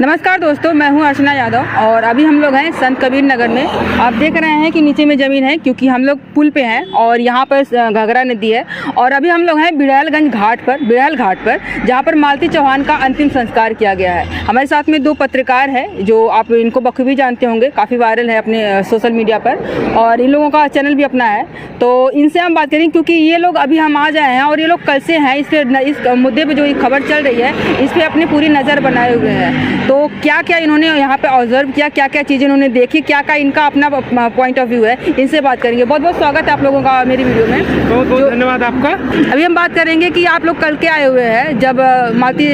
नमस्कार दोस्तों, मैं हूं अर्चना यादव और अभी हम लोग हैं संत कबीर नगर में। आप देख रहे हैं कि नीचे में ज़मीन है क्योंकि हम लोग पुल पे हैं और यहाँ पर घाघरा नदी है। और अभी हम लोग हैं बिड़हलगंज घाट पर जहाँ पर मालती चौहान का अंतिम संस्कार किया गया है। हमारे साथ में दो पत्रकार हैं जो आप इनको बखूबी जानते होंगे, काफ़ी वायरल है अपने सोशल मीडिया पर और इन लोगों का चैनल भी अपना है। तो इनसे हम बात करेंगे क्योंकि ये लोग अभी हम आ जाए हैं और ये लोग कल से हैं इस मुद्दे पर जो ये खबर चल रही है इस पर अपनी पूरी नज़र बनाए हुए हैं। तो क्या क्या इन्होंने यहाँ पे ऑब्जर्व किया, क्या क्या चीज़ें इन्होंने देखी, क्या क्या इनका अपना पॉइंट ऑफ व्यू है, इनसे बात करेंगे। बहुत बहुत स्वागत है आप लोगों का मेरी वीडियो में। बहुत बहुत धन्यवाद आपका। अभी हम बात करेंगे कि आप लोग कल के आए हुए हैं जब मालती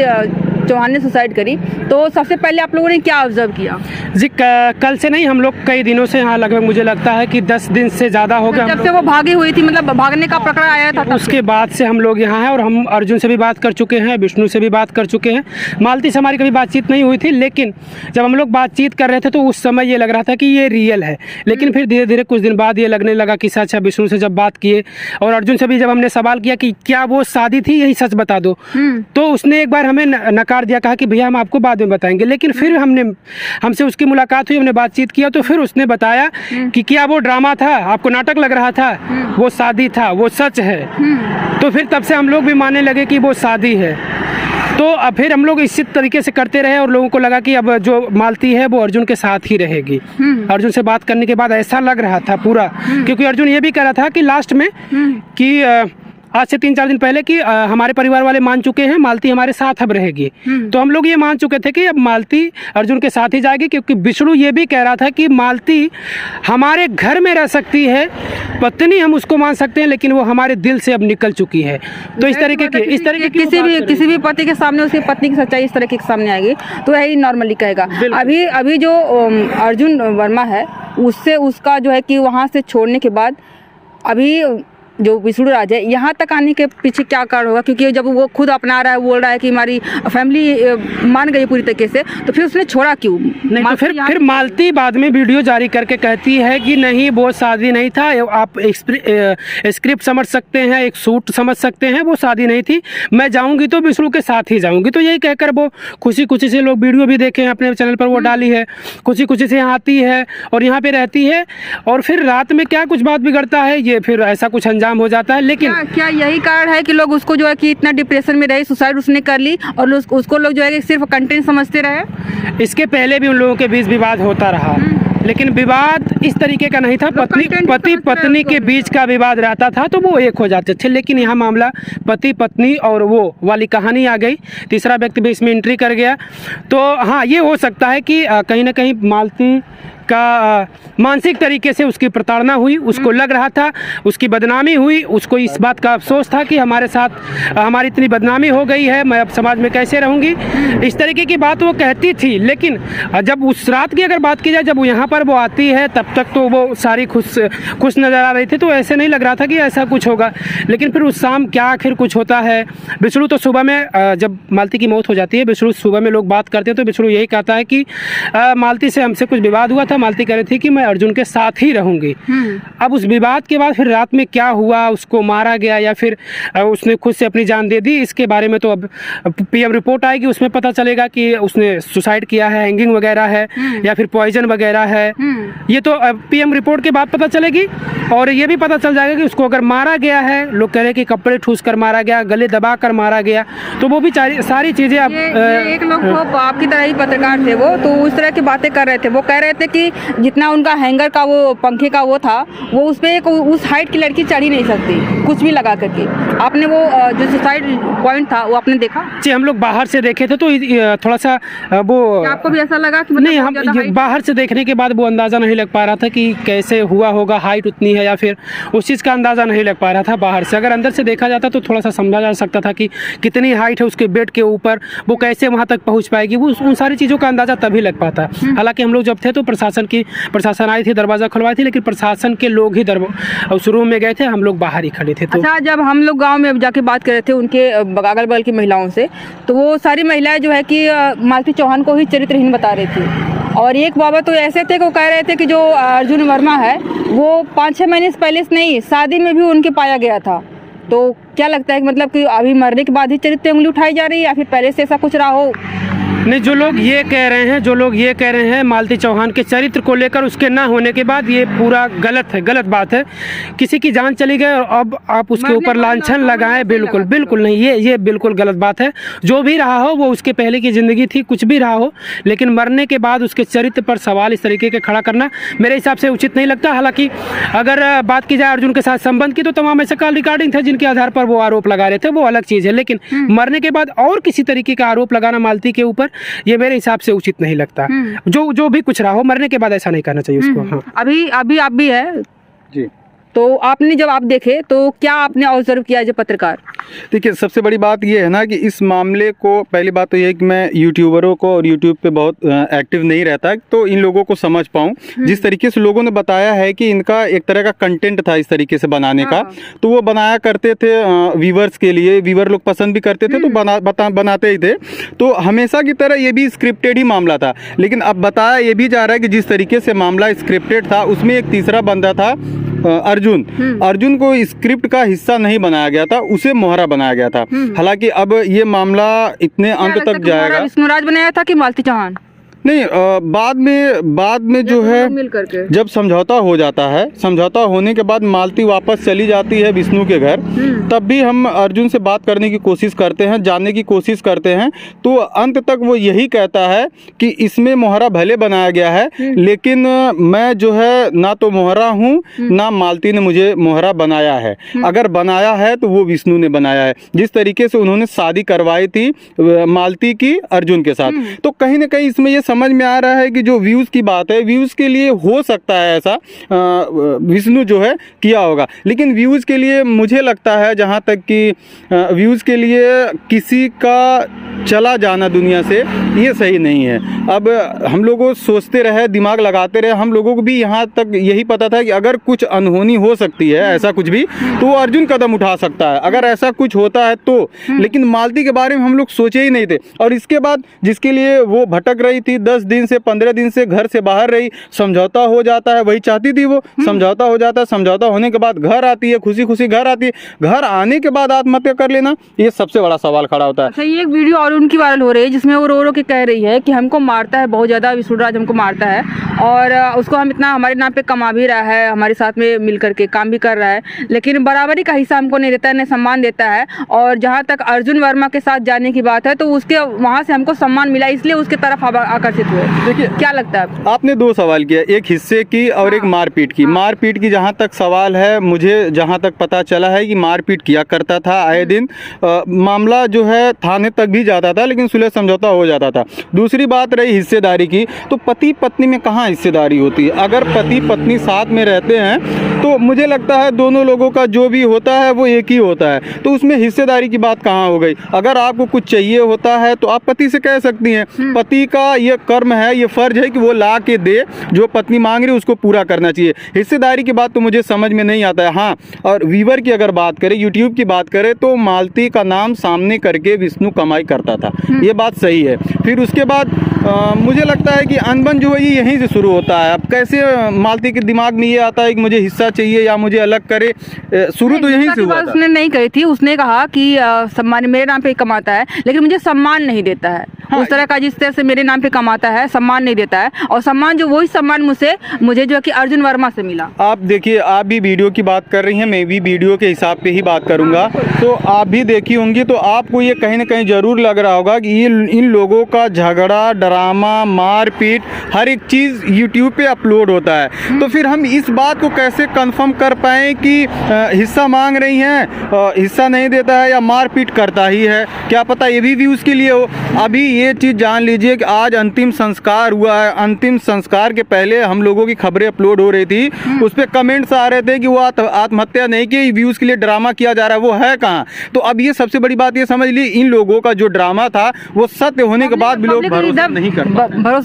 चौहान ने सुसाइड करी, तो सबसे पहले आप लोगों ने क्या ऑब्जर्व किया? जी कल से नहीं, हम लोग कई दिनों से यहाँ लगभग मुझे लगता है कि 10 दिन से ज़्यादा हो गया। जब से वो भागी हुई थी, मतलब भागने का प्रकरण आया था, उसके बाद से हम लोग यहाँ हैं और हम अर्जुन से भी बात कर चुके हैं, विष्णु से भी बात कर चुके हैं। मालती से हमारी कभी बातचीत नहीं हुई थी, लेकिन जब हम लोग बातचीत कर रहे थे तो उस समय ये लग रहा था कि ये रियल है। लेकिन फिर धीरे धीरे कुछ दिन बाद ये लगने लगा कि सच है। विष्णु से जब बात किए और अर्जुन से भी जब हमने सवाल किया कि क्या वो शादी थी, यही सच बता दो, तो उसने एक बार हमें नकार दिया, कहा कि भैया हम आपको बाद में बताएंगे। लेकिन फिर हमसे उसकी मुलाकात हुई, हमने बातचीत किया तो फिर उसने बताया कि क्या वो ड्रामा था, आपको नाटक लग रहा था, वो शादी था, वो सच है। तो फिर तब से हम लोग भी मानने लगे कि वो शादी है। तो अब फिर हम लोग इसी तरीके से करते रहे और लोगों को लगा कि अब जो मालती है वो अर्जुन के साथ ही रहेगी। अर्जुन से बात करने के बाद ऐसा लग रहा था पूरा, क्योंकि अर्जुन ये भी कह रहा था कि लास्ट में कि आज से 3-4 दिन पहले कि हमारे परिवार वाले मान चुके हैं मालती हमारे साथ अब रहेगी। तो हम लोग ये मान चुके थे कि अब मालती अर्जुन के साथ ही जाएगी, क्योंकि विष्णु ये भी कह रहा था कि मालती हमारे घर में रह सकती है, पत्नी हम उसको मान सकते हैं, लेकिन वो हमारे दिल से अब निकल चुकी है। तो इस तरीके की किसी भी पति के सामने उसकी पत्नी की सच्चाई इस तरीके के सामने आएगी तो यही नॉर्मली कहेगा। अभी जो अर्जुन वर्मा है उससे उसका जो है कि वहाँ से छोड़ने के बाद अभी जो विष्णु राज है यहाँ तक आने के पीछे क्या कारण होगा? क्योंकि जब वो खुद अपना रहा है, बोल रहा है कि हमारी फैमिली मान गई पूरी तरीके से, तो फिर उसने छोड़ा क्यों? नहीं, तो फिर मालती बाद में वीडियो जारी करके कहती है कि नहीं वो शादी नहीं था, आप स्क्रिप्ट समझ सकते हैं, एक शूट समझ सकते हैं, वो शादी नहीं थी, मैं जाऊंगी तो विष्णु के साथ ही जाऊंगी। तो यही कहकर वो खुशी से लोग वीडियो भी देखे हैं अपने चैनल पर, वो डाली है, खुशी से यहाँ आती है और यहाँ पे रहती है और फिर रात में क्या कुछ बात बिगड़ता है, ये फिर ऐसा कुछ अंजाम हो जाता है। लेकिन क्या यही कारण है कि लोग उसको जो है कि इतना डिप्रेशन में रहे, सुसाइड उसने कर ली और उसको लोग जो है कि सिर्फ कंटेंट समझते रहे? इसके पहले भी उन लोगों के बीच विवाद होता रहा, लेकिन विवाद इस तरीके का नहीं था। पति पत्नी के बीच का विवाद रहता था तो वो एक हो जाते थे, लेकिन यहाँ मामला पति पत्नी और वो वाली कहानी आ गई, तीसरा व्यक्ति भी इसमें एंट्री कर गया। तो हाँ, ये हो सकता है कि कहीं ना कहीं मालती का मानसिक तरीके से उसकी प्रताड़ना हुई, उसको लग रहा था उसकी बदनामी हुई, उसको इस बात का अफसोस था कि हमारे साथ हमारी इतनी बदनामी हो गई है, मैं अब समाज में कैसे रहूँगी, इस तरीके की बात वो कहती थी। लेकिन जब उस रात की अगर बात की जाए, जब वो यहाँ पर वो आती है, तब तक तो वो सारी खुश नज़र आ रही थी, तो ऐसे नहीं लग रहा था कि ऐसा कुछ होगा। लेकिन फिर उस शाम क्या आखिर कुछ होता है। विष्णु तो सुबह में जब मालती की मौत हो जाती है, विष्णु सुबह में लोग बात करते हैं तो विष्णु यही कहता है कि मालती से हमसे कुछ विवाद हुआ था, मालती कह रही थी कि मैं अर्जुन के साथ ही रहूंगी। अब उस विवाद के बाद फिर रात में क्या हुआ, उसको मारा गया या फिर उसने खुद से अपनी जान दे दी, इसके बारे में तो अब पीएम रिपोर्ट आएगी, उसमें पता चलेगा कि उसने सुसाइड किया है, हैंगिंग वगैरह है या फिर पॉइजन वगैरह है। ये तो पीएम रिपोर्ट के बाद पता चलेगी। और ये भी पता चल जाएगा कि उसको अगर मारा गया है, लोग कह रहे हैं कि कपड़े ठूस कर मारा गया, गले दबा कर मारा गया, तो वो भी सारी चीजें अब एक लोग आपकी तरह ही पत्रकार थे वो, तो उस तरह की बातें कर रहे थे। वो कह रहे थे कि जितना उनका हैंगर का वो पंखे का वो था, वो उस पर उस हाइट की लड़की चढ़ ही नहीं सकती कुछ भी लगा करके। आपने वो जो सुसाइड पॉइंट था वो आपने देखा? जी, हम लोग बाहर से देखे थे तो थोड़ा सा वो, आपको भी ऐसा लगा कि नहीं, हम बाहर से देखने के बाद वो अंदाज़ा नहीं लग पा रहा था कि कैसे हुआ होगा, हाइट उतनी है या फिर उस चीज़ का अंदाज़ा नहीं लग पा रहा था बाहर से। अगर अंदर से देखा जाता तो थोड़ा सा समझा जा सकता था कि कितनी हाइट है उसके बेड के ऊपर, वो कैसे वहाँ तक पहुँच पाएगी, वो उन सारी चीज़ों का अंदाज़ा तभी लग पाता। हालांकि हम लोग जब थे तो प्रशासन आई थी, दरवाज़ा खुलवाई थी, लेकिन प्रशासन के लोग ही उस रूम में गए थे, हम लोग बाहर ही खड़े थे। तो अच्छा, जब हम लोग गांव में जाके बात कर रहे थे उनके अगल बगल की महिलाओं से, तो वो सारी महिलाएं जो है कि मालती चौहान को ही चरित्रहीन बता रही थी। और एक बाबा तो ऐसे थे वो कह रहे थे कि जो अर्जुन वर्मा है वो 5-6 महीने पहले से नहीं, शादी में भी उनके पाया गया था। तो क्या लगता है कि मतलब कि अभी मरने के बाद ही चरित्र उंगली उठाई जा रही है या फिर पहले से ऐसा कुछ रहा हो? नहीं, जो लोग ये कह रहे हैं मालती चौहान के चरित्र को लेकर उसके ना होने के बाद, ये पूरा गलत बात है। किसी की जान चली गई और अब आप उसके ऊपर लांछन लगाएं, बिल्कुल नहीं, ये बिल्कुल गलत बात है। जो भी रहा हो, वो उसके पहले की ज़िंदगी थी, कुछ भी रहा हो, लेकिन मरने के बाद उसके चरित्र पर सवाल इस तरीके के खड़ा करना मेरे हिसाब से उचित नहीं लगता। हालांकि अगर बात की जाए अर्जुन के साथ संबंध की, तो तमाम ऐसे कॉल रिकॉर्डिंग थे जिनके आधार पर वो आरोप लगा रहे थे, वो अलग चीज़ है। लेकिन मरने के बाद और किसी तरीके का आरोप लगाना मालती के ऊपर, ये मेरे हिसाब से उचित नहीं लगता। जो भी कुछ रहा हो, मरने के बाद ऐसा नहीं करना चाहिए उसको। हाँ, अभी आप भी है जी। तो आपने जब आप देखे तो क्या आपने ऑब्जर्व किया जो पत्रकार? देखिए, सबसे बड़ी बात ये है ना कि इस मामले को, पहली बात तो ये है कि मैं यूट्यूबरों को और यूट्यूब पे बहुत एक्टिव नहीं रहता, तो इन लोगों को समझ पाऊँ। जिस तरीके से लोगों ने बताया है कि इनका एक तरह का कंटेंट था इस तरीके से बनाने का, तो वो बनाया करते थे व्यूवर्स के लिए, व्यूवर लोग पसंद भी करते थे तो बनाते ही थे। तो हमेशा की तरह ये भी स्क्रिप्टेड ही मामला था, लेकिन अब बताया ये भी जा रहा है कि जिस तरीके से मामला स्क्रिप्टेड था, उसमें एक तीसरा बंदा था अर्जुन को स्क्रिप्ट का हिस्सा नहीं बनाया गया था, उसे मोहरा बनाया गया था। हालांकि अब ये मामला इतने अंत तक जाएगा। विष्णुराज बनाया था कि मालती चौहान? नहीं, बाद में जो है जब समझौता हो जाता है, समझौता होने के बाद मालती वापस चली जाती है विष्णु के घर, तब भी हम अर्जुन से बात करने की कोशिश करते हैं, जानने की कोशिश करते हैं, तो अंत तक वो यही कहता है कि इसमें मोहरा भले बनाया गया है, लेकिन मैं जो है ना तो मोहरा हूँ, ना मालती ने मुझे मोहरा बनाया है। अगर बनाया है तो वो विष्णु ने बनाया है। जिस तरीके से उन्होंने शादी करवाई थी मालती की अर्जुन के साथ, तो कहीं ना कहीं इसमें ये समझ में आ रहा है कि जो व्यूज़ की बात है, व्यूज़ के लिए हो सकता है ऐसा विष्णु जो है किया होगा, लेकिन व्यूज़ के लिए मुझे लगता है, जहाँ तक कि व्यूज़ के लिए किसी का चला जाना दुनिया से, ये सही नहीं है। अब हम लोगों सोचते रहे, दिमाग लगाते रहे, हम लोगों को भी यहाँ तक यही पता था कि अगर कुछ अनहोनी हो सकती है, ऐसा कुछ भी, तो वो अर्जुन कदम उठा सकता है अगर ऐसा कुछ होता है तो। लेकिन मालती के बारे में हम लोग सोचे ही नहीं थे। और इसके बाद जिसके लिए वो भटक रही थी, 10 दिन से 15 दिन से घर से बाहर रही, समझौता हो जाता है, वही चाहती थी वो, समझौता हो जाता है, समझौता होने के बाद घर आती है, खुशी खुशी घर आती है, घर आने के बाद आत्महत्या कर लेना, ये सबसे बड़ा सवाल खड़ा होता है। अच्छा, ये एक वीडियो और उनकी वायरल हो रही है जिसमें वो रो के कह रही है कि हमको मारता है बहुत ज़्यादा, विष्णुराज हमको मारता है, और उसको हम इतना हमारे नाम पे कमा भी रहा है, हमारे साथ में मिल करके काम भी कर रहा है, लेकिन बराबरी का हिस्सा हमको नहीं देता है, न सम्मान देता है। और जहाँ तक अर्जुन वर्मा के साथ जाने की बात है, तो उसके वहाँ से हमको सम्मान मिला, इसलिए उसके तरफ आकर्षित हुए। देखिए, क्या लगता है आपने 2 सवाल किया, एक हिस्से की और एक मारपीट की। मारपीट की जहाँ तक सवाल है, मुझे जहाँ तक पता चला है कि मारपीट किया करता था आए दिन। मामला जो है थाने तक भी जाता था, लेकिन सुलह समझौता हो जाता था। दूसरी बात रही हिस्सेदारी की, तो पति पत्नी में कहाँ हिस्सेदारी होती है? अगर पति पत्नी साथ में रहते हैं तो मुझे लगता है दोनों लोगों का जो भी होता है वो एक ही होता है, तो उसमें हिस्सेदारी की बात कहाँ हो गई? अगर आपको कुछ चाहिए होता है तो आप पति से कह सकती हैं, पति का ये कर्म है, ये फर्ज है कि वो ला के दे, जो पत्नी मांग रही है उसको पूरा करना चाहिए। हिस्सेदारी की बात तो मुझे समझ में नहीं आता है। हाँ, और व्यूवर की अगर बात करें, यूट्यूब की बात करें, तो मालती का नाम सामने करके विष्णु कमाई करता था, ये बात सही है। फिर उसके बाद मुझे लगता है कि अनबन जो है ये यहीं से शुरू होता है। अब कैसे मालती के दिमाग में ये आता है कि मुझे हिस्सा चाहिए या मुझे अलग करे, शुरू तो यहीं से हुआ था। उसने नहीं कही थी, उसने कहा कि सम्मान मेरे नाम पे कमाता है, लेकिन मुझे सम्मान नहीं देता है। हाँ, उस तरह का जिस तरह से मेरे नाम पे कमाता है, सम्मान नहीं देता है, और सम्मान जो वही सम्मान मुझे जो है कि अर्जुन वर्मा से मिला। आप देखिए, आप भी वीडियो की बात कर रही हैं, मैं भी वीडियो के हिसाब पे ही बात करूंगा, तो आप भी देखी होंगी, तो आपको ये कहीं ना कहीं जरूर लग रहा होगा कि ये इन लोगों का झगड़ा, ड्रामा, मारपीट, हर एक चीज़ यूट्यूब पे अपलोड होता है। तो फिर हम इस बात को कैसे कंफर्म कर पाएँ कि हिस्सा मांग रही हैं, हिस्सा नहीं देता है या मारपीट करता ही है? क्या पता ये भी व्यूज़ के लिए हो। अभी ये चीज़ जान लीजिए कि आज अंतिम संस्कार हुआ है, अंतिम संस्कार के पहले हम लोगों की खबरें अपलोड हो रही थी, उस पर कमेंट्स आ रहे थे कि वो आत्महत्या नहीं की, व्यूज़ के लिए ड्रामा किया जा रहा है, वो है कहाँ? तो अब ये सबसे बड़ी बात ये समझ ली, इन लोगों का जो ड्रामा था वो सत्य होने के बाद भी लोग भरोसा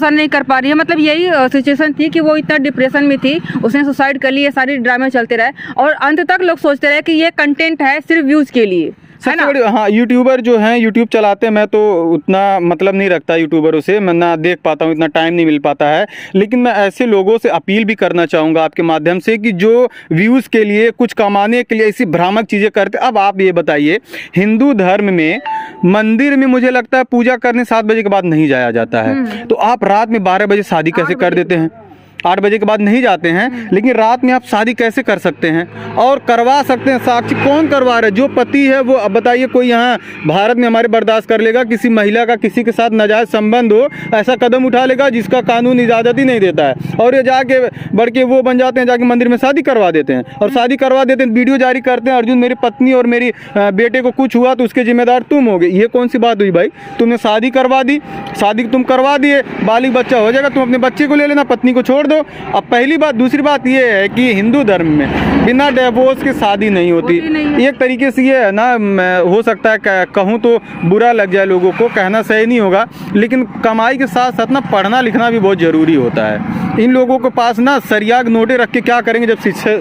नहीं कर पा रही है। मतलब यही सिचुएशन थी कि वो इतना डिप्रेशन में थी, उसने सुसाइड कर ली, ये सारे ड्रामे चलते रहे, और अंत तक लोग सोचते रहे कि ये कंटेंट है सिर्फ व्यूज़ के लिए, सबसे बड़ी, हाँ, यूट्यूबर जो हैं, यूट्यूब चलाते हैं, मैं तो उतना मतलब नहीं रखता यूट्यूबरों से, मैं ना देख पाता हूँ, इतना टाइम नहीं मिल पाता है। लेकिन मैं ऐसे लोगों से अपील भी करना चाहूँगा आपके माध्यम से कि जो व्यूज़ के लिए, कुछ कमाने के लिए ऐसी भ्रामक चीज़ें करते। अब आप ये बताइए, हिंदू धर्म में मंदिर में मुझे लगता है पूजा करने 7 बजे के बाद नहीं जाया जाता है, तो आप रात में 12 बजे शादी कैसे कर देते हैं? 8 बजे के बाद नहीं जाते हैं, लेकिन रात में आप शादी कैसे कर सकते हैं और करवा सकते हैं? साक्षी कौन करवा रहा है? जो पति है वो। अब बताइए, कोई यहाँ भारत में हमारे बर्दाश्त कर लेगा किसी महिला का किसी के साथ नाजायज़ संबंध हो, ऐसा कदम उठा लेगा जिसका कानून इजाज़त ही नहीं देता है, और ये जाके बढ़ के वो बन जाते हैं, जाके मंदिर में शादी करवा देते हैं, और शादी करवा देते हैं, वीडियो जारी करते हैं, अर्जुन मेरी पत्नी और मेरी बेटे को कुछ हुआ तो उसके जिम्मेदार तुम होगे। ये कौन सी बात हुई भाई? तुमने शादी करवा दी, शादी तुम करवा दिए, बालिग बच्चा हो जाएगा, तुम अपने बच्चे को ले लेना, पत्नी को छोड़ दो। अब पहली बात। दूसरी बात ये है कि हिंदू धर्म में बिना डिवोर्स के शादी नहीं होती। एक तरीके से ये है ना, हो सकता है कहूँ तो बुरा लग जाए लोगों को, कहना सही नहीं होगा, लेकिन कमाई के साथ साथ ना पढ़ना लिखना भी बहुत ज़रूरी होता है। इन लोगों के पास ना सरियाग नोटे रख के क्या करेंगे जब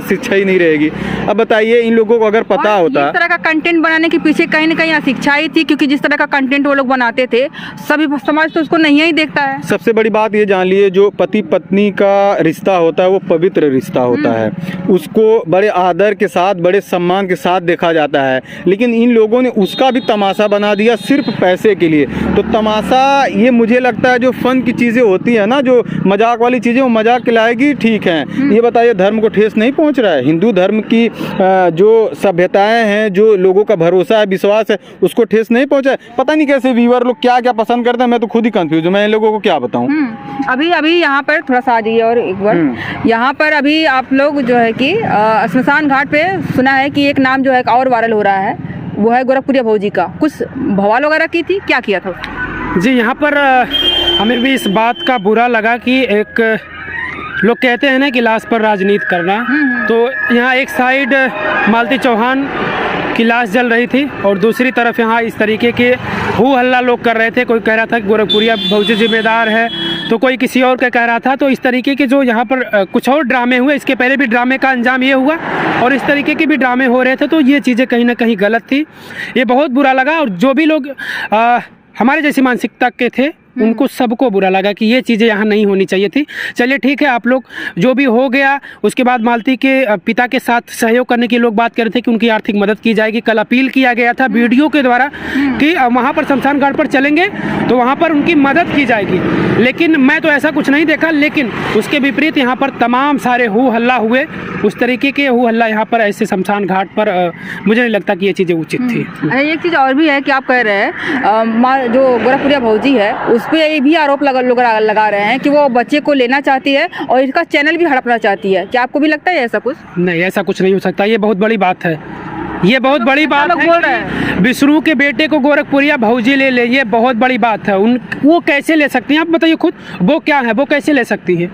शिक्षा ही नहीं रहेगी? अब बताइए, इन लोगों को अगर पता होता। इस तरह का कंटेंट बनाने के पीछे कहीं ना कहीं अशिक्षा ही थी, क्योंकि जिस तरह का कंटेंट वो लोग बनाते थे, सभी समाज तो उसको नहीं ही देखता है। सबसे बड़ी बात ये जान लिए, जो पति पत्नी का रिश्ता होता है वो पवित्र रिश्ता होता है, उसको बड़े आदर के साथ, बड़े सम्मान के साथ देखा जाता है, लेकिन इन लोगों ने उसका भी तमाशा बना दिया सिर्फ पैसे के लिए। तो तमाशा, ये मुझे लगता है जो फन की चीज़ें होती है ना, जो मजाक वाली चीज़ें, वो मजाक खिलाएगी, ठीक है। ये बताइए, धर्म को ठेस नहीं पहुंच रहा है? हिंदू धर्म की जो सभ्यताएं हैं, जो लोगों का भरोसा है, विश्वास है, उसको ठेस नहीं पहुंचा है। पता नहीं कैसे व्यूअर लोग क्या क्या पसंद करते हैं, मैं तो खुद ही कंफ्यूज हूँ, मैं इन लोगों को क्या बताऊँ। अभी यहाँ पर थोड़ा सा आ जाइए और एक बार। यहाँ पर अभी आप लोग जो है कि श्मशान घाट पे सुना है कि एक नाम जो है और वायरल हो रहा है, वो है गोरखपुरिया भौजी का। कुछ भवाल वगैरह की थी, क्या किया था? जी, यहाँ पर हमें भी इस बात का बुरा लगा कि एक लोग कहते हैं ना कि लाश पर राजनीति करना, तो यहाँ एक साइड मालती चौहान की लाश जल रही थी और दूसरी तरफ यहाँ इस तरीके के हू हल्ला लोग कर रहे थे। कोई कह रहा था कि गोरखपुरिया भौजी जिम्मेदार है, तो कोई किसी और का कह रहा था। तो इस तरीके के जो यहाँ पर कुछ और ड्रामे हुए, इसके पहले भी ड्रामे का अंजाम ये हुआ और इस तरीके के भी ड्रामे हो रहे थे, तो ये चीज़ें कहीं ना कहीं गलत थी। ये बहुत बुरा लगा, और जो भी लोग हमारे जैसी मानसिकता के थे उनको सबको बुरा लगा कि ये चीज़ें यहाँ नहीं होनी चाहिए थी। चलिए ठीक है, आप लोग जो भी हो गया। उसके बाद मालती के पिता के साथ सहयोग करने की लोग बात कर रहे थे कि उनकी आर्थिक मदद की जाएगी। कल अपील किया गया था वीडियो के द्वारा कि वहाँ पर शमशान घाट पर चलेंगे तो वहाँ पर उनकी मदद की जाएगी, लेकिन मैं तो ऐसा कुछ नहीं देखा। लेकिन उसके विपरीत यहाँ पर तमाम सारे हू हल्ला हुए, उस तरीके के हू हल्ला यहाँ पर ऐसे शमशान घाट पर मुझे नहीं लगता कि ये चीज़ें उचित थी। एक चीज़ और भी है कि आप कह रहे हैं जो गोरखपुरिया भौजी है उस पे ये भी आरोप लगा रहे हैं कि वो बच्चे को लेना चाहती है और इसका चैनल भी हड़पना चाहती है। क्या आपको भी लगता है ऐसा कुछ? नहीं, ऐसा कुछ नहीं हो सकता। ये बहुत बड़ी बात है, ये बहुत बड़ी बात है। बोल रहे हैं विष्णु के बेटे को गोरखपुरिया भौजी ले ले, ये बहुत बड़ी बात है। वो कैसे ले सकती हैं आप बताइए खुद? वो क्या है, वो कैसे ले सकती है?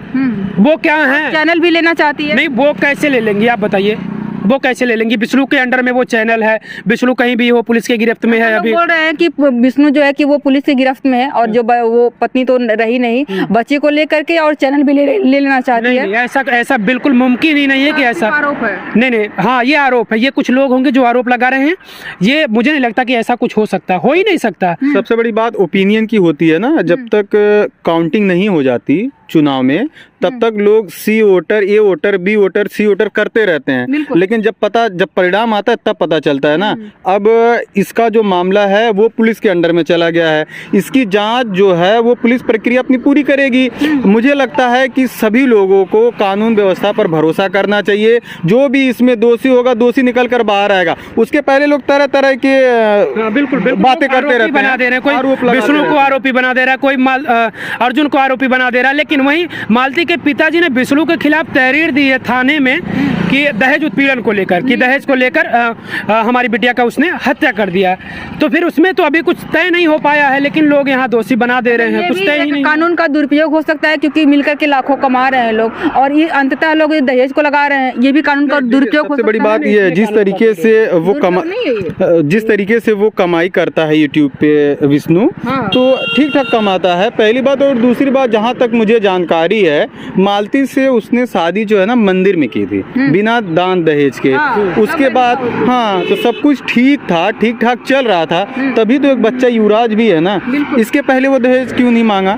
वो क्या है? चैनल भी लेना चाहती है। नहीं, वो कैसे ले लेंगी आप बताइए? वो कैसे ले लेंगी? विष्णु के अंडर में वो चैनल है, विष्णु कहीं भी वो पुलिस के गिरफ्त में है। अभी बोल रहे हैं कि विष्णु जो है कि वो पुलिस की गिरफ्त में है और जो वो पत्नी तो रही नहीं, बच्चे को लेकर के और चैनल भी ले लेना चाहती है। नहीं, ऐसा बिल्कुल मुमकिन ही नहीं है कि ऐसा आरोप है। नहीं, हाँ, ये आरोप है। ये कुछ लोग होंगे जो आरोप लगा रहे हैं। ये मुझे नहीं लगता कि ऐसा कुछ हो सकता, हो ही नहीं सकता। सबसे बड़ी बात ओपिनियन की होती है ना, जब तक काउंटिंग नहीं हो जाती चुनाव में, तब तक लोग सी वोटर, ए वोटर, बी वोटर, सी वोटर करते रहते हैं। लेकिन जब परिणाम आता है तब पता चलता है ना। अब इसका जो मामला है वो पुलिस के अंडर में चला गया है, इसकी जांच जो है वो पुलिस प्रक्रिया अपनी पूरी करेगी। मुझे लगता है कि सभी लोगों को कानून व्यवस्था पर भरोसा करना चाहिए। जो भी इसमें दोषी होगा, दोषी निकल कर बाहर आएगा। उसके पहले लोग तरह तरह के बिल्कुल बातें करते रहते बना दे रहे हैं। कोई विष्णु को आरोपी बना दे रहा है, कोई अर्जुन को आरोपी बना दे रहा है। लेकिन वहीं मालती के पिताजी ने विष्णु के खिलाफ तहरीर दी है थाने में कि दहेज उत्पीड़न को लेकर, कि दहेज को लेकर हमारी बिटिया का उसने हत्या कर दिया। तो फिर उसमें तो अभी कुछ तय नहीं हो पाया है, लेकिन लोग यहाँ दोषी बना दे रहे हैं। कुछ तय ही नहीं। कानून का दुरुपयोग हो सकता है, क्योंकि मिलकर के लाखों कमा रहे हैं लोग और ये अंततः लोग दहेज को लगा रहे हैं। ये भी कानून का दुरुपयोग हो सकता है। बड़ी बात ये है, जिस तरीके से वो कमाई करता है यूट्यूब पे विष्णु, तो ठीक ठाक कमाता है, पहली बात। और दूसरी बात, जहाँ तक मुझे जानकारी है, मालती से उसने शादी जो है ना मंदिर में की थी, बिना दान दहेज के। उसके बाद हाँ, तो सब कुछ ठीक था, ठीक ठाक चल रहा था, तभी तो एक बच्चा युवराज भी है ना। इसके पहले वो दहेज क्यों नहीं मांगा?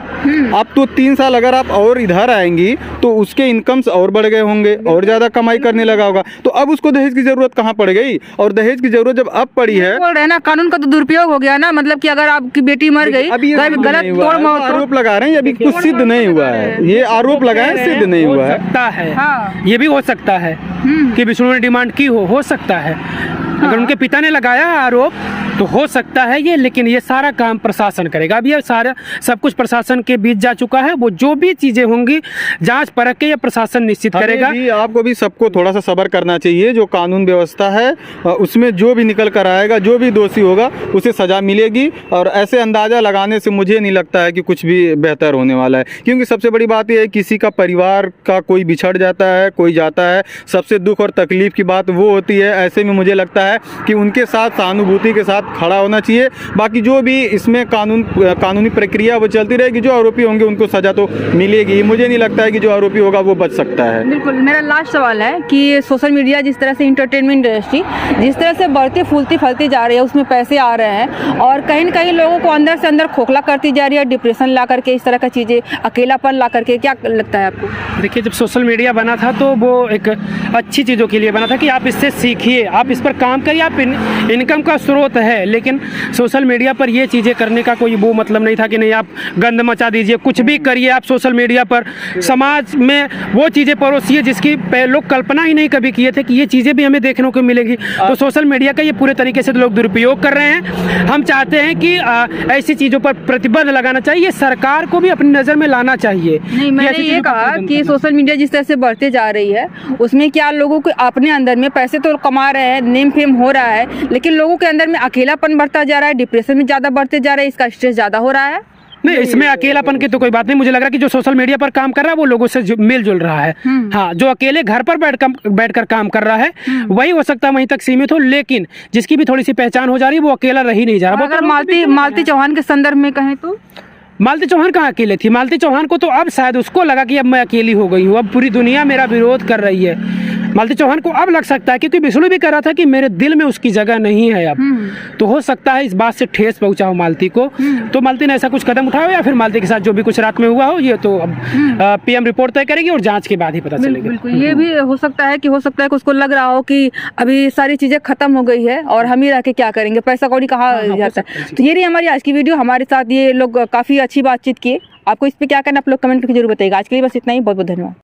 अब तो 3 साल अगर आप और इधर आएंगी तो उसके इनकम्स और बढ़ गए होंगे, और ज्यादा कमाई करने लगा होगा, तो अब उसको दहेज की जरूरत कहाँ पड़ गई? और दहेज की जरूरत जब अब पड़ी है, बोल रहे हैं ना, कानून का तो दुरुपयोग हो गया ना। मतलब कि अगर आपकी बेटी मर गई, अभी गलत आरोप लगा रहे हैं, अभी कुछ सिद्ध नहीं हुआ है, ये आरोप लगाए, सिद्ध नहीं हुआ है। सकता है हाँ। ये भी हो सकता है कि विष्णु ने डिमांड की हो सकता है। अगर उनके पिता ने लगाया है आरोप तो हो सकता है ये, लेकिन ये सारा काम प्रशासन करेगा। अब ये सारा सब कुछ प्रशासन के बीच जा चुका है, वो जो भी चीजें होंगी जांच परख के ये प्रशासन निश्चित करेगा। आपको भी सबको थोड़ा सा सब्र करना चाहिए। जो कानून व्यवस्था है उसमें जो भी निकल कर आएगा, जो भी दोषी होगा उसे सजा मिलेगी, और ऐसे अंदाजा लगाने से मुझे नहीं लगता है कि कुछ भी बेहतर होने वाला है। क्योंकि सबसे बड़ी बात यह है, किसी का परिवार का कोई बिछड़ जाता है, कोई जाता है, सबसे दुख और तकलीफ की बात वो होती है। ऐसे में मुझे लगता है कि उनके साथ सहानुभूति के साथ खड़ा होना चाहिए। बाकी जो भी इसमें कानूनी प्रक्रिया वो चलती रहेगी, जो आरोपी होंगे उनको सजा तो मिलेगी। मुझे नहीं लगता है कि जो आरोपी होगा वो बच सकता है। बिल्कुल। मेरा लास्ट सवाल है कि सोशल मीडिया जिस तरह से, इंटरटेनमेंट इंडस्ट्री जिस तरह से बढ़ती फूलती फलती जा रही है, उसमें पैसे आ रहे हैं, और कहीं न कहीं लोगों को अंदर से अंदर खोखला करती जा रही है, डिप्रेशन ला करके, इस तरह का चीज़ें, अकेलापन ला करके। क्या लगता है आपको? देखिए, जब सोशल मीडिया बना था तो वो एक अच्छी चीज़ों के लिए बना था कि आप इससे सीखिए, आप इस पर काम करिए, आप इनकम का स्रोत है। लेकिन सोशल मीडिया पर ये चीज़ें करने का कोई वो मतलब नहीं था कि नहीं आप गंद मचा दीजिए, कुछ भी करिए आप सोशल मीडिया पर, समाज में वो चीज़ें परोसिए जिसकी लोग कल्पना ही नहीं कभी किए थे कि ये चीज़ें भी हमें देखने को मिलेगी। तो सोशल मीडिया का ये पूरे तरीके से लोग दुरुपयोग कर रहे हैं। हम चाहते हैं कि ऐसी चीज़ों पर प्रतिबंध लगाना चाहिए, सरकार को भी अपनी नज़र में लाना चाहिए। नहीं, मैंने ये कहा कि सोशल मीडिया जिस तरह से बढ़ते जा रही है, उसमें क्या लोगों को अपने अंदर में, पैसे तो कमा रहे हैं, नेम फेम हो रहा है, लेकिन लोगों के अंदर में अकेलापन बढ़ता जा रहा है, डिप्रेशन में ज़्यादा बढ़ते जा रहा है, इसका स्ट्रेस ज़्यादा हो रहा है। नहीं, इसमें अकेलापन की तो कोई बात नहीं। मुझे लग रहा है कि जो सोशल मीडिया पर काम कर रहा है वो लोगों से मिलजुल रहा है। हाँ, जो अकेले घर पर बैठकर काम कर रहा है वही हो सकता है वहीं तक सीमित हो, लेकिन जिसकी भी थोड़ी सी पहचान हो जा रही है वो अकेला रह ही नहीं जा रहा। अगर मालती चौहान के संदर्भ में कहें तो मालती चौहान कहाँ अकेले थी? मालती चौहान को तो अब शायद उसको लगा कि अब मैं अकेली हो गई हूँ, अब पूरी दुनिया मेरा विरोध कर रही है। मालती चौहान को अब लग सकता है, क्योंकि विष्णु भी कह रहा था कि मेरे दिल में उसकी जगह नहीं है अब, तो हो सकता है इस बात से ठेस पहुंचा हो मालती को, तो मालती ने ऐसा कुछ कदम उठाया हो, या फिर मालती के साथ जो भी कुछ रात में हुआ हो, ये तो अब पीएम रिपोर्ट तय करेगी और जांच के बाद ही पता चलेगा। बिल्कुल, ये भी हो सकता है कि उसको लग रहा हो कि अभी सारी चीजें खत्म हो गई है और हम ही रह के क्या करेंगे, पैसा कौड़ी कहाँ जाता है। तो ये रही हमारी आज की वीडियो। हमारे साथ ये लोग काफी अच्छी बातचीत किए। आपको इस पे क्या करना, आप लोग कमेंट करके जरूर बताइएगा। आज के लिए बस इतना ही। बहुत बहुत धन्यवाद।